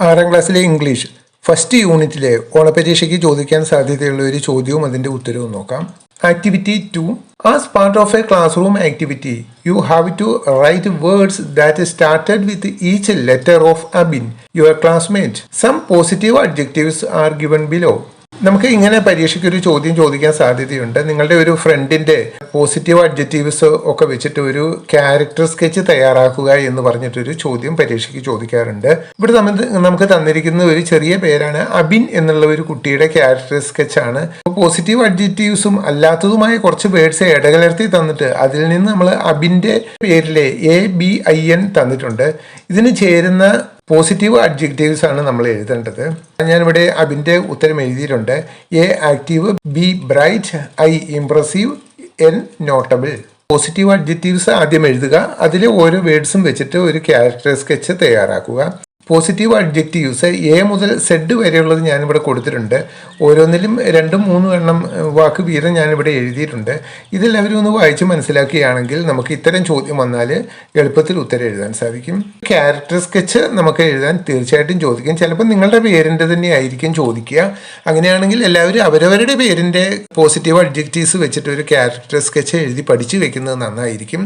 6ാം ക്ലാസ്സിലെ English first യൂണിറ്റിലെ ഓണപരീക്ഷയ്ക്ക് ചോദിക്കാൻ സാധ്യതയുള്ള ഒരു ചോദ്യവും അതിൻ്റെ ഉത്തരവും നോക്കാം. Activity 2. As part of a classroom activity, you have to write words that started with each letter of Abin, your classmate. Some positive adjectives are given below. നമുക്ക് ഇങ്ങനെ പരീക്ഷയ്ക്ക് ഒരു ചോദ്യം ചോദിക്കാൻ സാധ്യതയുണ്ട്. നിങ്ങളുടെ ഒരു ഫ്രണ്ടിന്റെ പോസിറ്റീവ് അഡ്ജക്റ്റീവ്സ് ഒക്കെ വെച്ചിട്ട് ഒരു ക്യാരക്ടർ സ്കെച്ച് തയ്യാറാക്കുക എന്ന് പറഞ്ഞിട്ടൊരു ചോദ്യം പരീക്ഷയ്ക്ക് ചോദിക്കാറുണ്ട്. ഇവിടെ നമുക്ക് തന്നിരിക്കുന്ന ഒരു ചെറിയ പേരാണ് അബിൻ എന്നുള്ള ഒരു കുട്ടിയുടെ ക്യാരക്ടർ സ്കെച്ചാണ്. പോസിറ്റീവ് അഡ്ജക്റ്റീവ്സും അല്ലാത്തതുമായ കുറച്ച് വേർഡ്സ് ഇടകലർത്തി തന്നിട്ട് അതിൽ നിന്ന് നമ്മൾ അബിന്റെ പേരിലെ ABIN തന്നിട്ടുണ്ട്. ഇതിന് ചേരുന്ന പോസിറ്റീവ് അഡ്ജക്റ്റീവ്സ് ആണ് നമ്മൾ എഴുതേണ്ടത്. ഞാനിവിടെ അബിൻ്റെ ഉത്തരം എഴുതിയിട്ടുണ്ട്. A active, B bright, I impressive, N notable. Positive adjectives ആദ്യം എഴുതുക. അതിലെ ഓരോ വേർഡ്സും വെച്ചിട്ട് ഒരു ക്യാരക്ടർ സ്കെച്ച് തയ്യാറാക്കുക. പോസിറ്റീവ് അഡ്ജക്റ്റീവ്സ് A മുതൽ Z വരെയുള്ളത് ഞാനിവിടെ കൊടുത്തിട്ടുണ്ട്. ഓരോന്നിലും 2-3 എണ്ണം വാക്ക് വീതം ഞാനിവിടെ എഴുതിയിട്ടുണ്ട്. ഇതെല്ലാവരും ഒന്ന് വായിച്ച് മനസ്സിലാക്കുകയാണെങ്കിൽ നമുക്ക് ഇത്തരം ചോദ്യം വന്നാൽ എളുപ്പത്തിൽ ഉത്തരം എഴുതാൻ സാധിക്കും. ക്യാരക്ടർ സ്കെച്ച് നമുക്ക് എഴുതാൻ തീർച്ചയായിട്ടും ചോദിക്കും. ചിലപ്പോൾ നിങ്ങളുടെ പേരിൻ്റെ തന്നെ ആയിരിക്കും ചോദിക്കുക. അങ്ങനെയാണെങ്കിൽ എല്ലാവരും അവരവരുടെ പേരിൻ്റെ പോസിറ്റീവ് അഡ്ജക്റ്റീവ്സ് വെച്ചിട്ട് ഒരു ക്യാരക്ടർ സ്കെച്ച് എഴുതി പഠിച്ചു വെക്കുന്നത് നന്നായിരിക്കും.